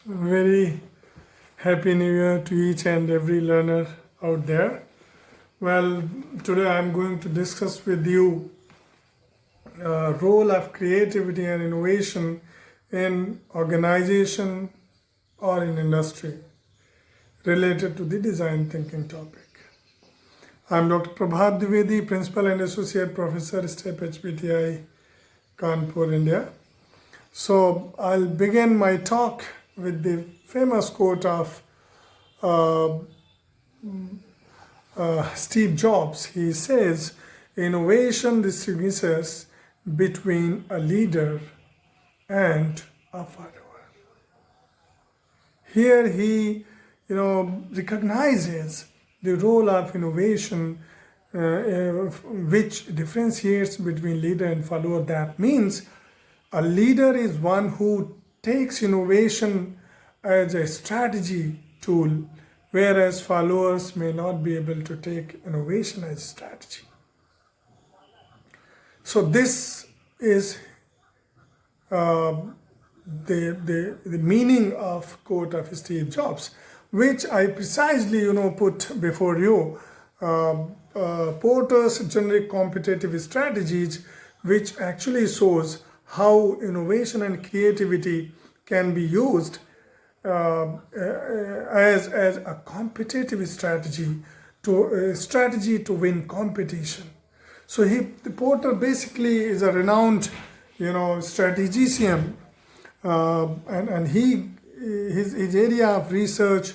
Very happy new year to each and every learner out there. Well, today I'm going to discuss with you role of creativity and innovation in organization or in industry related to the design thinking topic. I'm Dr. Prabhat Dwivedi, Principal and Associate Professor, STEP-HBTI, Kanpur, India. So I'll begin my talk with the famous quote of Steve Jobs. He says, "Innovation distinguishes between a leader and a follower." Here he, recognizes the role of innovation, which differentiates between leader and follower. That means a leader is one who takes innovation as a strategy tool, whereas followers may not be able to take innovation as strategy. So this is the meaning of quote of Steve Jobs, which I precisely put before you. Porter's generic competitive strategies, which actually shows how innovation and creativity can be used as a competitive strategy to win competition. So Porter basically is a renowned strategician, and his area of research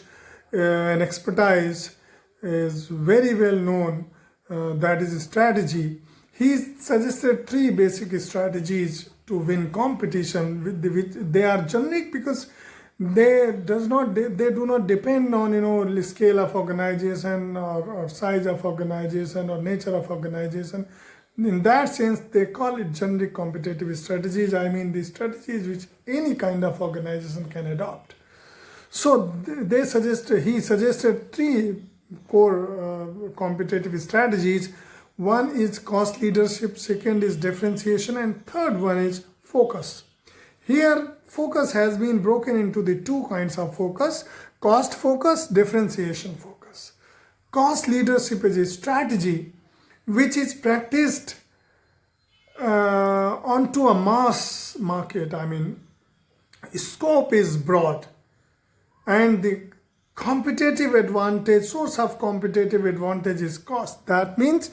and expertise is very well known. That is strategy. He suggested three basic strategies to win competition. They are generic because they do not depend on scale of organization or size of organization or nature of organization. In that sense, they call it generic competitive strategies. I mean the strategies which any kind of organization can adopt. So he suggested three core competitive strategies. One is cost leadership, second is differentiation, and third one is focus. Here, focus has been broken into the two kinds of focus: cost focus, differentiation focus. Cost leadership is a strategy which is practiced onto a mass market. I mean, scope is broad, and the source of competitive advantage is cost. That means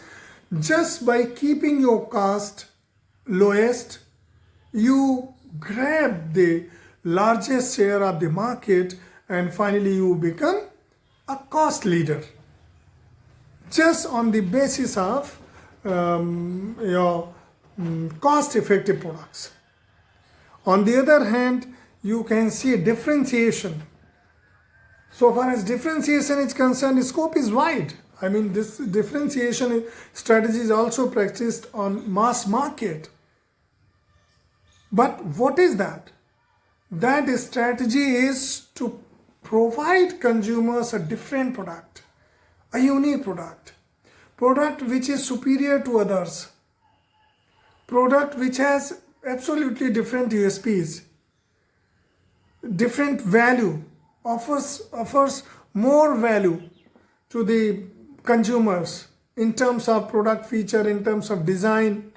just by keeping your cost lowest, you grab the largest share of the market, and finally you become a cost leader just on the basis of your cost-effective products. On the other hand, you can see differentiation. So far as differentiation is concerned, scope is wide. I mean, this differentiation strategy is also practiced on mass market. But what is that? That strategy is to provide consumers a different product, a unique product which is superior to others, product which has absolutely different USPs, different value, offers more value to the consumers in terms of product feature, in terms of design,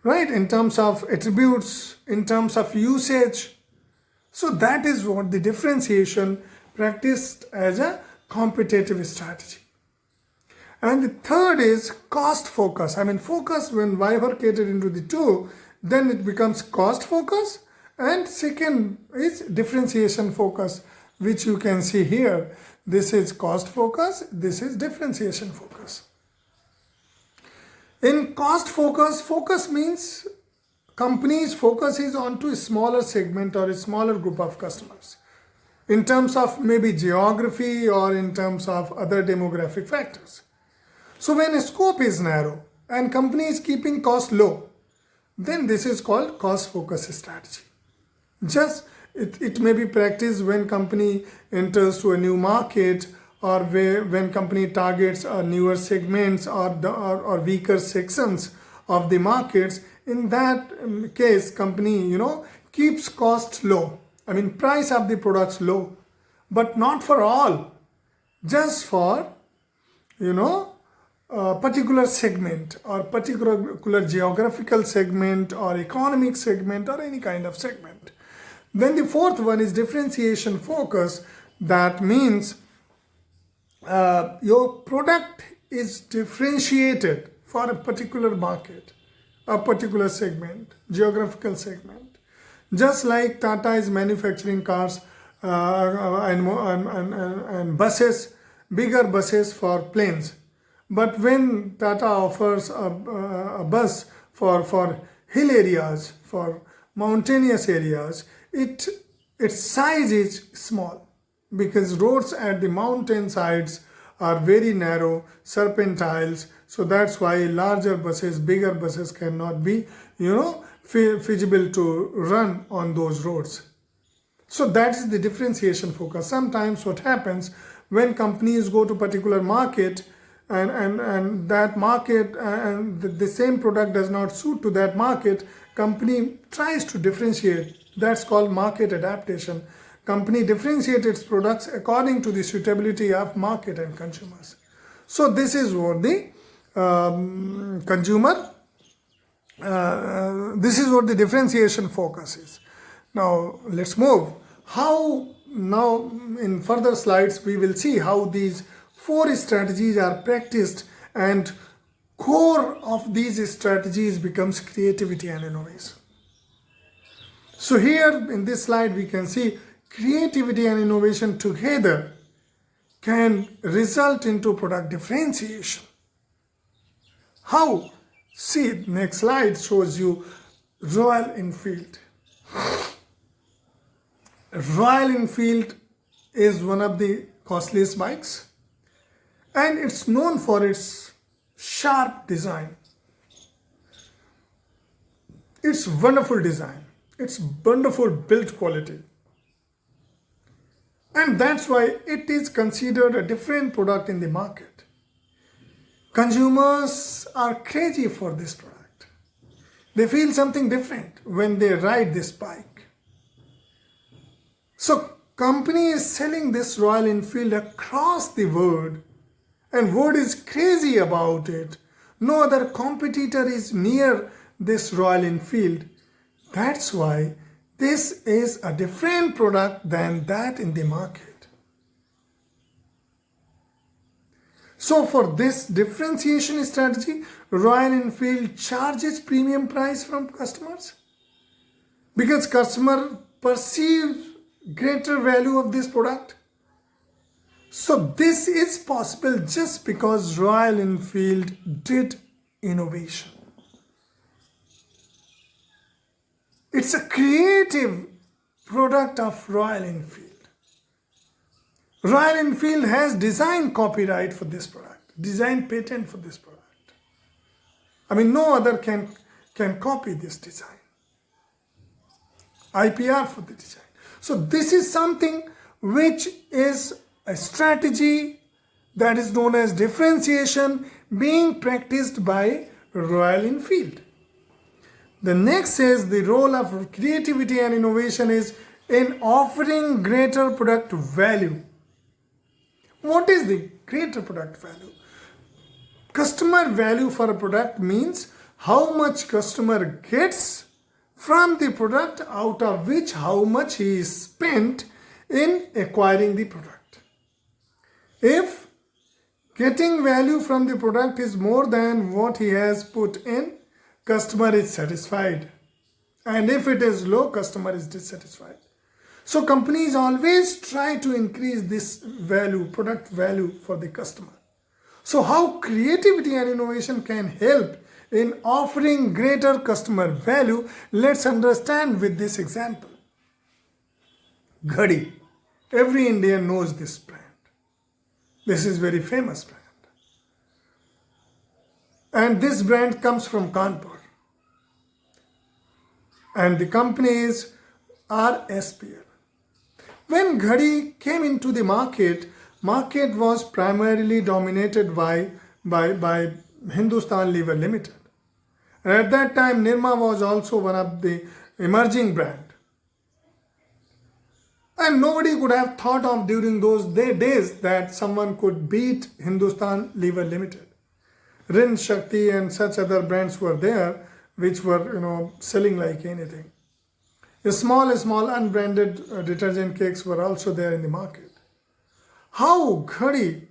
right, in terms of attributes, in terms of usage. So that is what the differentiation practiced as a competitive strategy. And the third is cost focus. I mean, focus, when bifurcated into the two, then it becomes cost focus. And second is differentiation focus, which you can see here. This is cost focus, this is differentiation focus. In cost focus means companies focuses onto a smaller segment or a smaller group of customers in terms of maybe geography or in terms of other demographic factors. So when a scope is narrow and company is keeping cost low, then this is called cost focus strategy. Just it may be practiced when company enters to a new market, or when company targets newer segments or weaker sections of the markets. In that case, company keeps cost low I mean, price of the products low, but not for all, just for, a particular segment or particular geographical segment or economic segment or any kind of segment. Then the fourth one is differentiation focus. That means your product is differentiated for a particular market, a particular segment, geographical segment. Just like Tata is manufacturing cars and buses, bigger buses for planes. But when Tata offers a bus for hill areas, for mountainous areas, its size is small because roads at the mountain sides are very narrow, serpentiles. So that's why larger buses, bigger buses cannot be, feasible to run on those roads. So that is the differentiation focus. Sometimes what happens when companies go to particular market and that market and the same product does not suit to that market, company tries to differentiate. That's called market adaptation. Company differentiates its products according to the suitability of market and consumers. So this is what the this is what the differentiation focus is. Now let's move. Now in further slides we will see how these 4 strategies are practiced, and core of these strategies becomes creativity and innovation. So here in this slide we can see creativity and innovation together can result into product differentiation. How? See, next slide shows you Royal Enfield. Royal Enfield is one of the costliest bikes, and it's known for its sharp design. It's wonderful design. It's wonderful build quality. And that's why it is considered a different product in the market. Consumers are crazy for this product. They feel something different when they ride this bike. So company is selling this Royal Enfield across the world, and world is crazy about it. No other competitor is near this Royal Enfield. That's why this is a different product than that in the market. So for this differentiation strategy, Royal Enfield charges premium price from customers because customer perceive greater value of this product. So this is possible just because Royal Enfield did innovation. It's a creative product of Royal Enfield. Royal Enfield has design copyright for this product, design patent for this product. I mean, no other can copy this design. IPR for the design. So this is something which is a strategy that is known as differentiation being practiced by Royal Enfield. The next says the role of creativity and innovation is in offering greater product value. What is the greater product value? Customer value for a product means how much customer gets from the product, out of which how much he is spent in acquiring the product. If getting value from the product is more than what he has put in, customer is satisfied. And if it is low, customer is dissatisfied. So companies always try to increase this value, product value for the customer. So how creativity and innovation can help in offering greater customer value, let's understand with this example. Ghadi. Every Indian knows this brand. This is very famous brand. And this brand comes from Kanpur. And the company is RSPL. When Ghadi came into the market was primarily dominated by Hindustan Lever Limited. And at that time, Nirma was also one of the emerging brand. And nobody could have thought of during those days that someone could beat Hindustan Lever Limited. Rin Shakti and such other brands were there which were selling like anything. Small unbranded detergent cakes were also there in the market. How Ghadi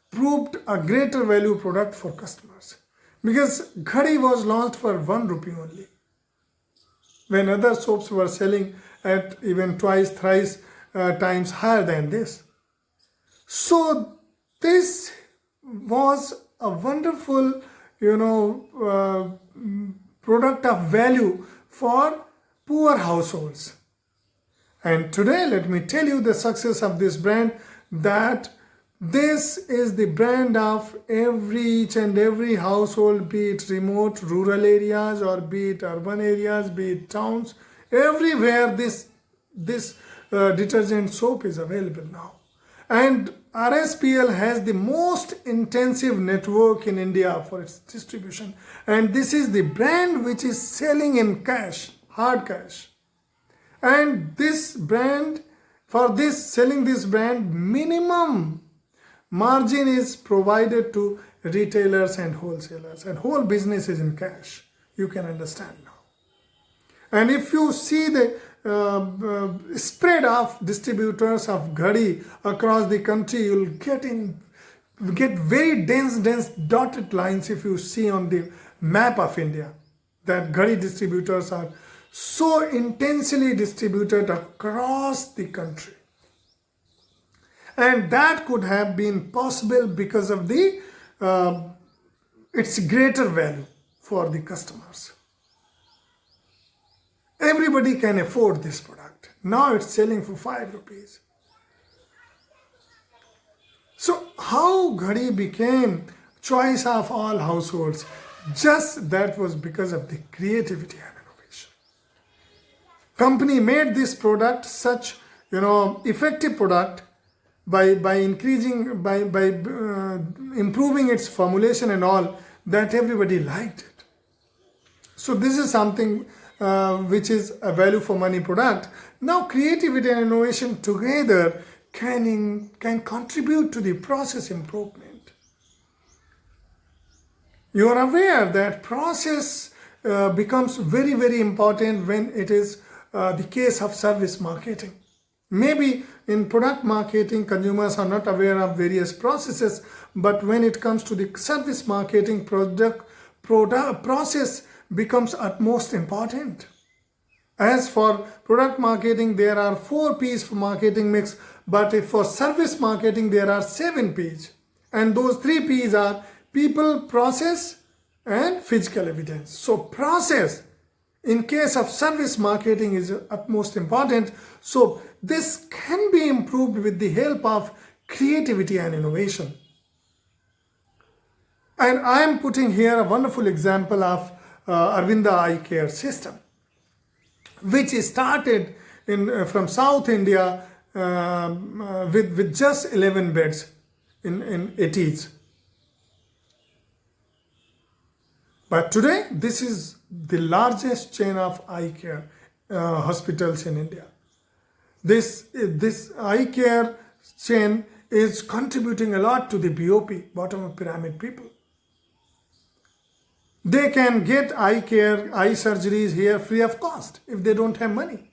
proved a greater value product for customers? Because Ghadi was launched for 1 rupee only, when other soaps were selling at even twice, thrice times higher than this. So this was a wonderful, product of value for poor households. And today, let me tell you the success of this brand, that this is the brand of each and every household, be it remote rural areas or be it urban areas, be it towns, everywhere this detergent soap is available now. And RSPL has the most intensive network in India for its distribution. And this is the brand which is selling in cash, hard cash. And this brand, selling this brand, minimum margin is provided to retailers and wholesalers. And whole business is in cash. You can understand now. And if you see the spread of distributors of Ghadi across the country, you'll get very dense dotted lines if you see on the map of India, that Ghadi distributors are so intensely distributed across the country. And that could have been possible because of the its greater value for the customers. Everybody can afford this product. Now it's selling for 5 rupees. So how Ghadi became choice of all households? Just that was because of the creativity and innovation. Company made this product such effective product by improving its formulation and all, that everybody liked it. So this is something which is a value for money product. Now creativity and innovation together can contribute to the process improvement. You are aware that process becomes very, very important when it is the case of service marketing. Maybe in product marketing, consumers are not aware of various processes, but when it comes to the service marketing, product process becomes utmost important. As for product marketing, there are 4 P's for marketing mix, but if for service marketing, there are 7 P's. And those 3 P's are people, process, and physical evidence. So process, in case of service marketing, is utmost important. So this can be improved with the help of creativity and innovation. And I am putting here a wonderful example of Arvinda Eye Care System, which started from South India with just 11 beds in 80s. But today, this is the largest chain of eye care hospitals in India. This eye care chain is contributing a lot to the BOP, bottom of pyramid people. They can get eye care, eye surgeries here free of cost if they don't have money.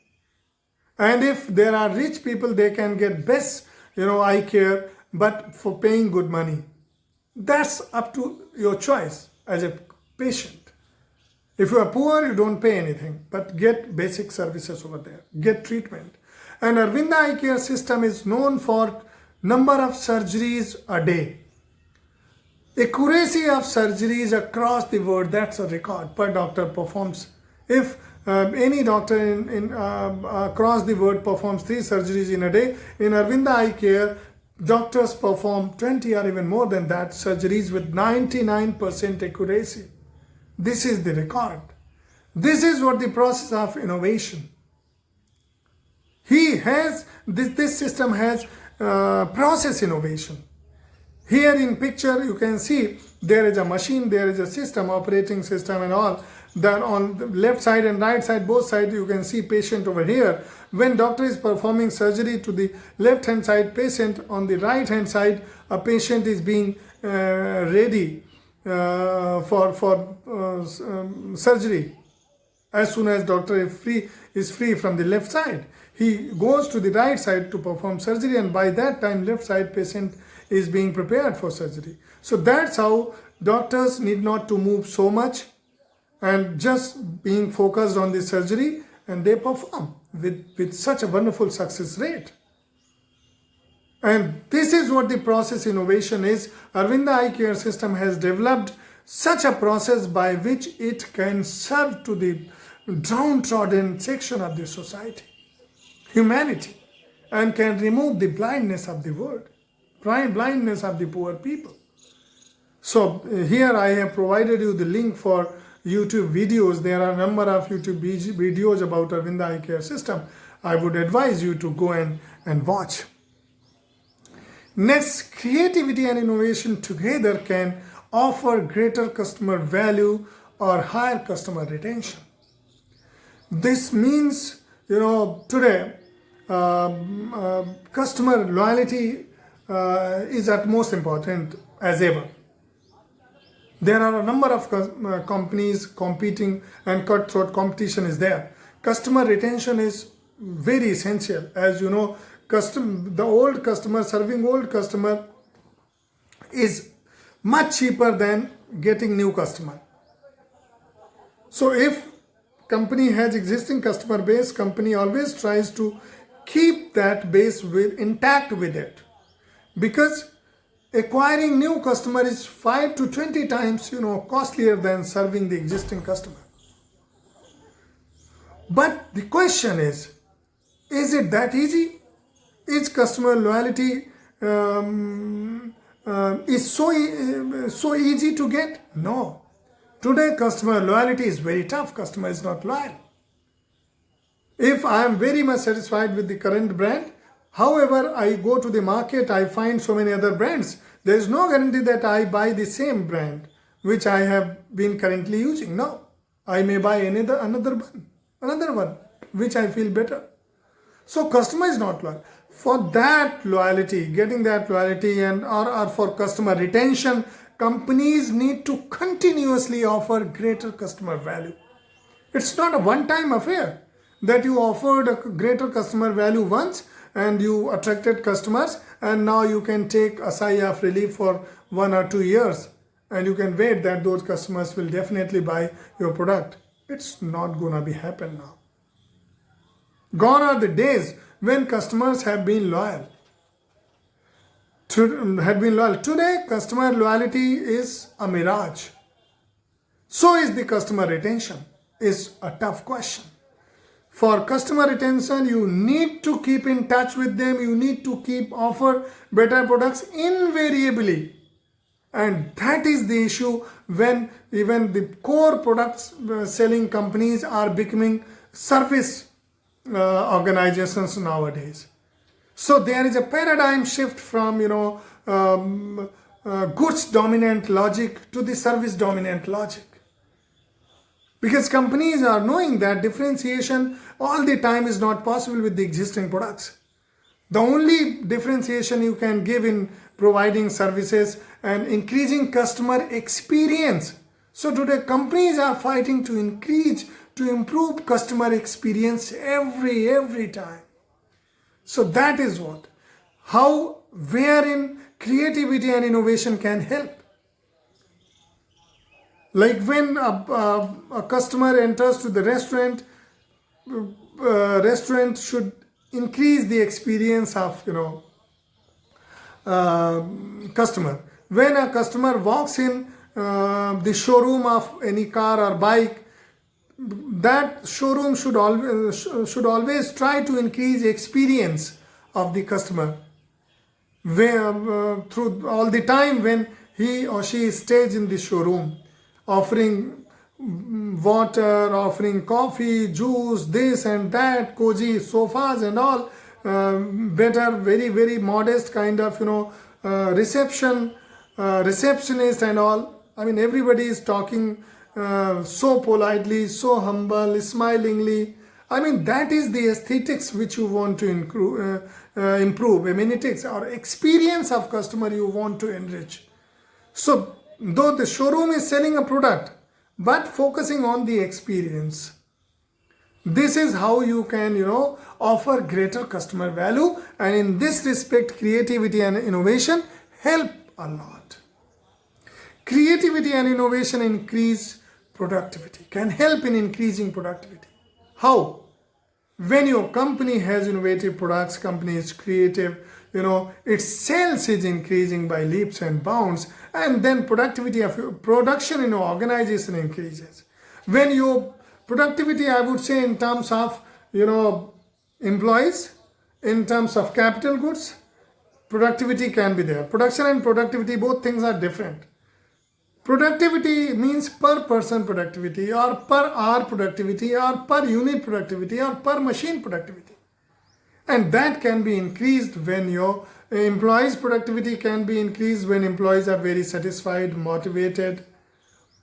And if there are rich people, they can get best, eye care, but for paying good money. That's up to your choice as a patient. If you are poor, you don't pay anything, but get basic services over there, get treatment. And Arvinda Eye Care System is known for number of surgeries a day. Accuracy of surgeries across the world, that's a record per doctor performs. If any doctor across the world performs 3 surgeries in a day, in Arvinda Eye Care, doctors perform 20 or even more than that surgeries with 99% accuracy. This is the record. This is what the process of innovation. This system has process innovation. Here in picture you can see there is a machine, there is a system, operating system and all. Then on the left side and right side, both sides, you can see patient over here. When doctor is performing surgery to the left hand side patient, on the right hand side a patient is being ready for surgery. As soon as doctor is free from the left side, he goes to the right side to perform surgery, and by that time left side patient is being prepared for surgery. So that's how doctors need not to move so much and just being focused on the surgery, and they perform with such a wonderful success rate. And this is what the process innovation is. Arvinda Eye Care System has developed such a process by which it can serve to the downtrodden section of the society, humanity, and can remove the blindness of the world, blindness of the poor people. So here I have provided you the link for YouTube videos. There are a number of YouTube videos about Arvinda Eye Care System. I would advise you to go and watch. Next, creativity and innovation together can offer greater customer value or higher customer retention. This means, today customer loyalty is at most important as ever. There are a number of companies competing, and cutthroat competition is there. Customer retention is very essential. As you know, the old customer, serving old customer is much cheaper than getting new customer. So if company has existing customer base, company always tries to keep that base intact with it, because acquiring new customer is 5 to 20 times costlier than serving the existing customer. But the question is it that easy? Is customer loyalty is so easy to get? No. Today customer loyalty is very tough. Customer is not loyal. If I am very much satisfied with the current brand, however I go to the market, I find so many other brands, there is no guarantee that I buy the same brand which I have been currently using. No, I may buy another one which I feel better. So customer is not loyal. For that loyalty, getting that loyalty or for customer retention, companies need to continuously offer greater customer value. It's not a one-time affair that you offered a greater customer value once and you attracted customers, and now you can take a sigh of relief for 1 or 2 years and you can wait that those customers will definitely buy your product. It's not gonna be happen now. Gone are the days when customers have been loyal. Today, customer loyalty is a mirage. So is the customer retention. Is a tough question. For customer retention, you need to keep in touch with them. You need to offer better products invariably. And that is the issue when even the core products selling companies are becoming service organizations nowadays. So there is a paradigm shift from goods dominant logic to the service dominant logic. Because companies are knowing that differentiation all the time is not possible with the existing products. The only differentiation you can give in providing services and increasing customer experience. So today companies are fighting to improve customer experience every time. So that is wherein creativity and innovation can help. Like when a customer enters to the restaurant, restaurant should increase the experience of customer. When a customer walks in the showroom of any car or bike, that showroom should always try to increase the experience of the customer through all the time when he or she stays in the showroom, offering water, offering coffee, juice, this and that, cozy sofas and all, better, very modest kind of receptionist and all. I mean, everybody is talking so politely, so humble, smilingly. I mean, that is the aesthetics which you want to improve, amenities or experience of customer you want to enrich. So, though the showroom is selling a product, but focusing on the experience. This is how you can, offer greater customer value, and in this respect, creativity and innovation help a lot. Creativity and innovation increase productivity, can help in increasing productivity. How? When your company has innovative products, company is creative, its sales is increasing by leaps and bounds, and then productivity of your production in your organization increases. When your productivity, I would say, in terms of, employees, in terms of capital goods, productivity can be there. Production and productivity, both things are different. Productivity means per person productivity, or per hour productivity, or per unit productivity, or per machine productivity. And that can be increased when your employees' productivity can be increased when employees are very satisfied, motivated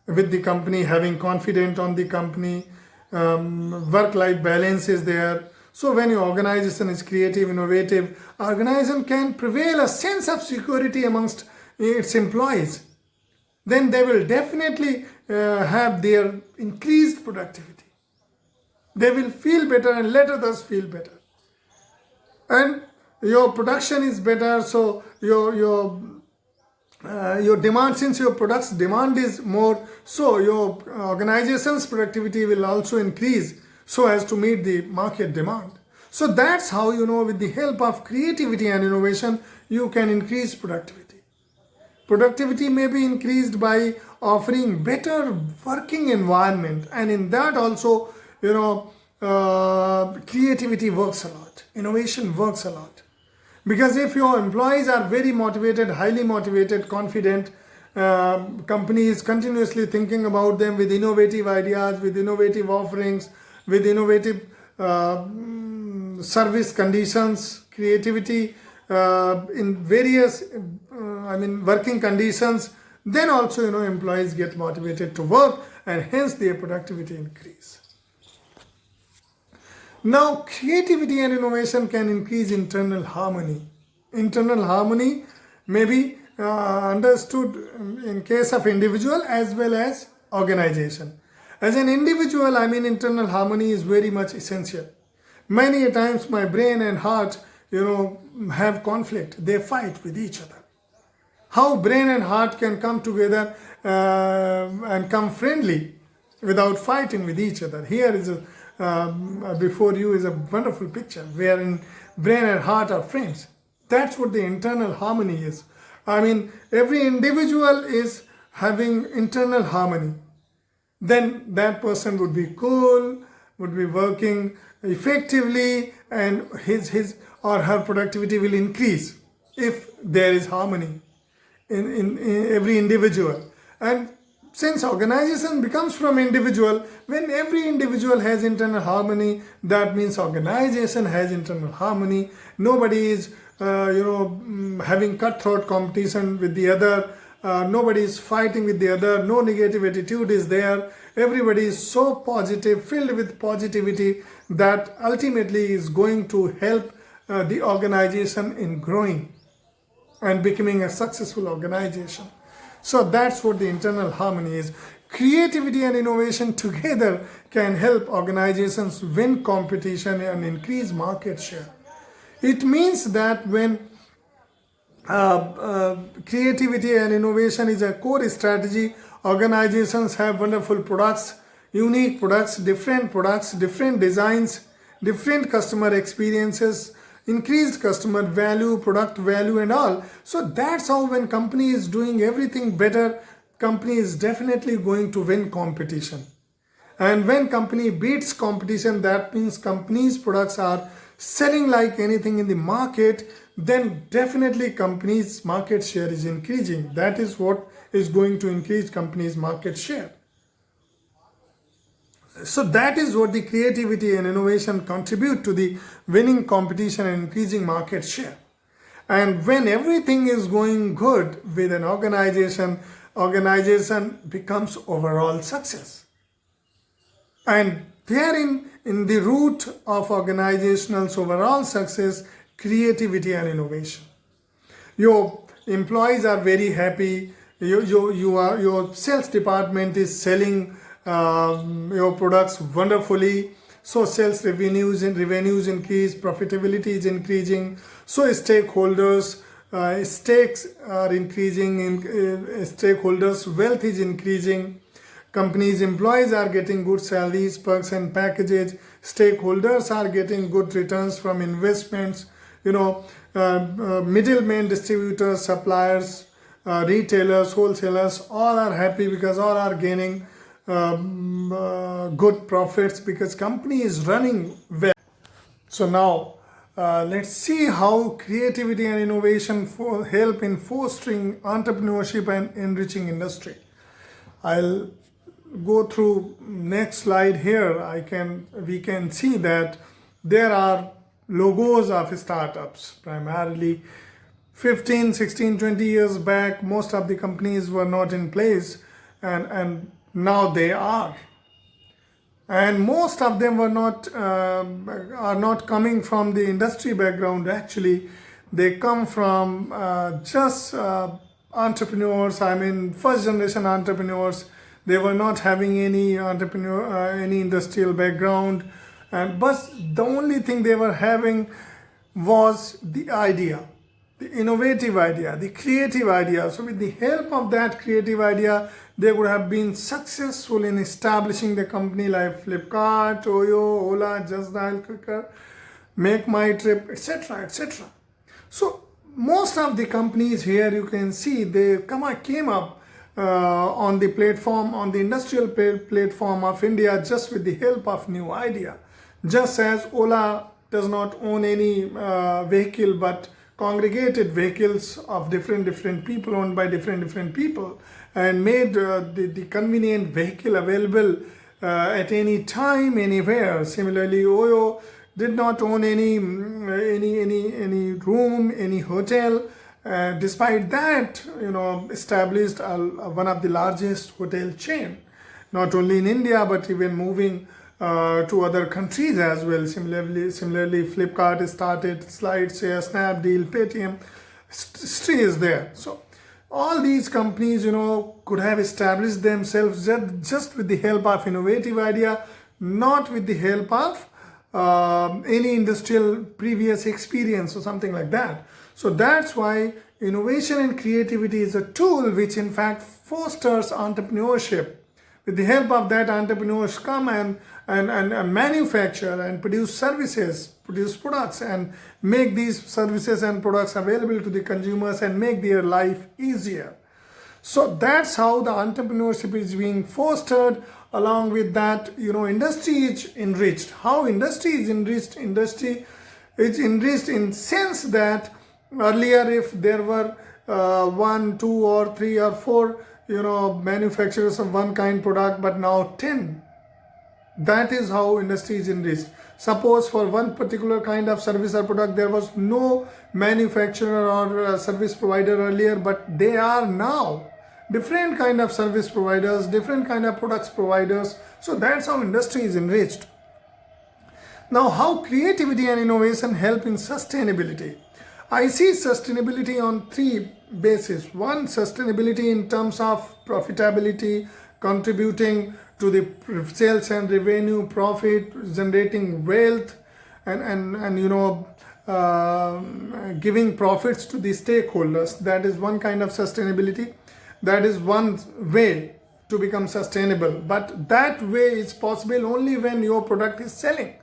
with the company, having confidence on the company, work-life balance is there. So when your organization is creative, innovative, organization can prevail a sense of security amongst its employees. Then they will definitely have their increased productivity. They will feel better and let others feel better. And your production is better, so your demand, since your product's demand is more, so your organization's productivity will also increase so as to meet the market demand. So that's how, with the help of creativity and innovation, you can increase productivity. Productivity may be increased by offering better working environment, and in that also, creativity works a lot, innovation works a lot. Because if your employees are very motivated, highly motivated, confident, company is continuously thinking about them with innovative ideas, with innovative offerings, with innovative service conditions, creativity in various working conditions, then also employees get motivated to work, and hence their productivity increase. Now, creativity and innovation can increase internal harmony. Internal harmony may be understood in case of individual as well as organization. As an individual, internal harmony is very much essential. Many times my brain and heart, have conflict. They fight with each other. How brain and heart can come together and come friendly without fighting with each other? Here is before you is a wonderful picture wherein brain and heart are friends. That's what the internal harmony is. Every individual is having internal harmony. Then that person would be cool, would be working effectively, and his or her productivity will increase if there is harmony in every individual. And since organization becomes from individual, when every individual has internal harmony, that means organization has internal harmony. Nobody is having cutthroat competition with the other. Nobody is fighting with the other. No negative attitude is there. Everybody is so positive, filled with positivity, that ultimately is going to help the organization in growing and becoming a successful organization. So that's what the internal harmony is. Creativity and innovation together can help organizations win competition and increase market share. It means that when creativity and innovation is a core strategy, organizations have wonderful products, unique products, different designs, different customer experiences, increased customer value, product value and all. So that's how when company is doing everything better, company is definitely going to win competition. And when company beats competition, that means company's products are selling like anything in the market, then definitely company's market share is increasing. That is what is going to increase company's market share. So that is what the creativity and innovation contribute to the winning competition and increasing market share. And when everything is going good with an organization, organization becomes overall success. And therein, in the root of organizational overall success, creativity and innovation. Your employees are very happy. Your sales department is selling your products wonderfully. So sales revenues increase, profitability is increasing. So stakeholders stakes are increasing, stakeholders wealth is increasing. Companies' employees are getting good salaries, perks and packages. Stakeholders are getting good returns from investments. Middlemen, distributors, suppliers, retailers, wholesalers, all are happy because all are gaining good profits because company is running well. So now let's see how creativity and innovation help in fostering entrepreneurship and enriching industry. I'll go through next slide here. We can see that there are logos of startups. Primarily 15, 16, 20 years back, most of the companies were not in place, and now they are. And most of them are not coming from the industry background. Actually, they come from just entrepreneurs. I mean, first generation entrepreneurs. They were not having any any industrial background, but the only thing they were having was the idea, the innovative idea, the creative idea. So with the help of that creative idea, they would have been successful in establishing the company like Flipkart, Toyo, Ola, Just Dial Quicker, Make My Trip, etc., etc. So most of the companies here, you can see they came up on the platform, on the industrial platform of India, just with the help of new idea. Just as Ola does not own any vehicle, but congregated vehicles of different people owned by different people, and made the convenient vehicle available at any time, anywhere. Similarly, Oyo did not own any room, any hotel. Despite that, established one of the largest hotel chain, not only in India but even moving to other countries as well. Similarly, Flipkart started, SlideShare, Snapdeal, Paytm, history is there. So all these companies, could have established themselves just with the help of innovative idea, not with the help of any industrial previous experience or something like that. So that's why innovation and creativity is a tool which in fact fosters entrepreneurship. With the help of that, entrepreneurs come and manufacture and produce services, produce products, and make these services and products available to the consumers and make their life easier. So that's how the entrepreneurship is being fostered. Along with that, industry is enriched. How industry is enriched? Industry is enriched in sense that earlier, if there were 1, 2, or 3 or 4, manufacturers of one kind product, but now 10. That is how industry is enriched. Suppose for one particular kind of service or product, there was no manufacturer or service provider earlier, but they are now. Different kind of service providers, different kind of products providers. So that's how industry is enriched. Now, how creativity and innovation help in sustainability? I see sustainability on 3 bases. One, sustainability in terms of profitability, contributing to the sales and revenue, profit, generating wealth, and giving profits to the stakeholders. That is one kind of sustainability. That is one way to become sustainable. But that way is possible only when your product is selling.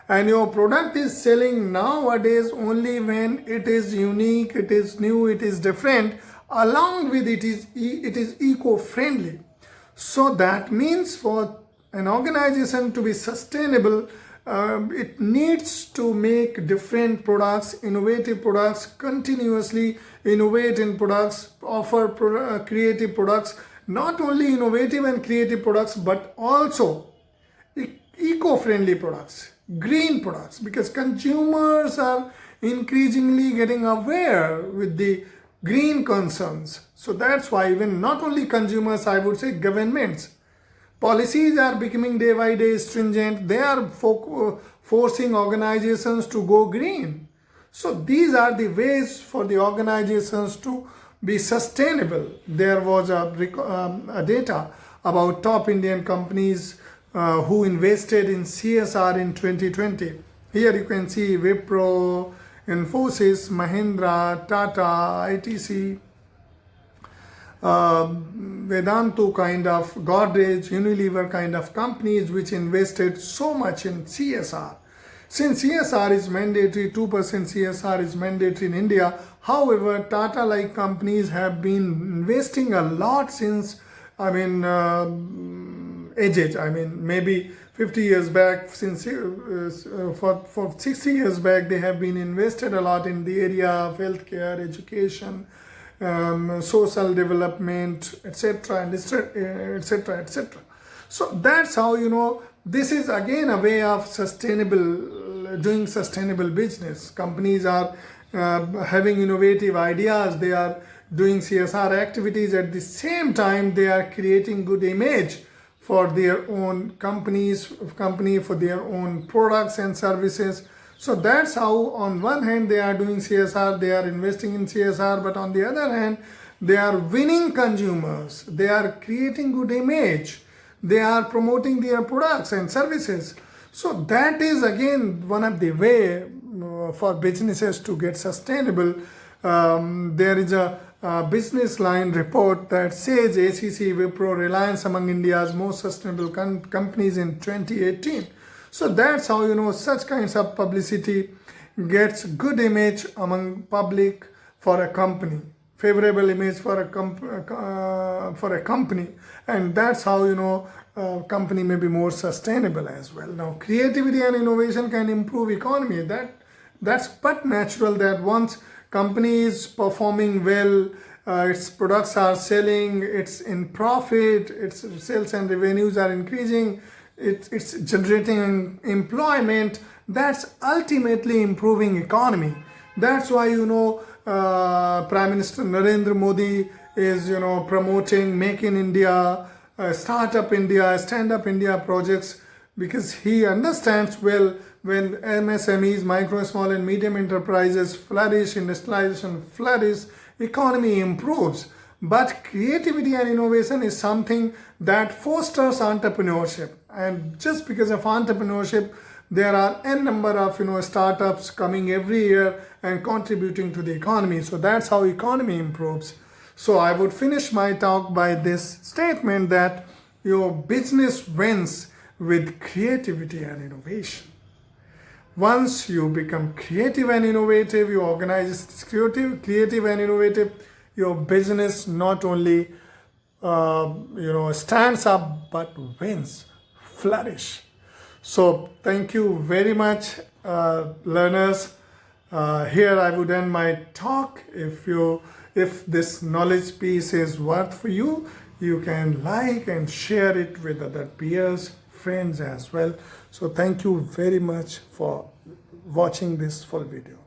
And your product is selling nowadays only when it is unique, it is new, it is different. Along with it is eco-friendly. So that means for an organization to be sustainable, it needs to make different products, innovative products, continuously innovate in products, offer creative products, not only innovative and creative products, but also eco-friendly products, green products, because consumers are increasingly getting aware with the green concerns. So that's why even not only consumers, I would say governments, policies are becoming day by day stringent. They are forcing organizations to go green. So these are the ways for the organizations to be sustainable. There was a data about top Indian companies who invested in CSR in 2020. Here you can see Wipro, Infosys, Mahindra, Tata, ITC, Vedantu kind of, Godrej, Unilever kind of companies which invested so much in CSR. Since CSR is mandatory, 2% CSR is mandatory in India. However, Tata-like companies have been investing a lot since, ages. Maybe 50 years back, since for 60 years back, they have been invested a lot in the area of healthcare, education, social development, etc., etc., etc. So that's how, this is again a way of doing sustainable business. Companies are having innovative ideas. They are doing CSR activities. At the same time, they are creating good image for their own company, for their own products and services. So that's how, on one hand, they are doing CSR, they are investing in CSR, but on the other hand, they are winning consumers, they are creating good image, they are promoting their products and services. So that is again one of the way for businesses to get sustainable. There is a business line report that says ACC Wipro Reliance among India's most sustainable companies in 2018. So that's how, such kinds of publicity gets good image among public for a company, favorable image for a company, and that's how, company may be more sustainable as well. Now, creativity and innovation can improve economy. That's but natural that once company is performing well, its products are selling, it's in profit, its sales and revenues are increasing, it's generating employment, that's ultimately improving economy. That's why, Prime Minister Narendra Modi is, promoting Make in India, Startup India, Stand Up India projects, because he understands well when MSMEs, micro, small and medium enterprises flourish, industrialization flourish, economy improves. But creativity and innovation is something that fosters entrepreneurship. And just because of entrepreneurship, there are n number of startups coming every year and contributing to the economy. So that's how economy improves. So I would finish my talk by this statement that your business wins with creativity and innovation. Once you become creative and innovative, your organization is creative and innovative, your business not only stands up but wins, flourish. So thank you very much, learners. Here I would end my talk. If this knowledge piece is worth for you, you can like and share it with other peers, friends as well. So thank you very much for watching this full video.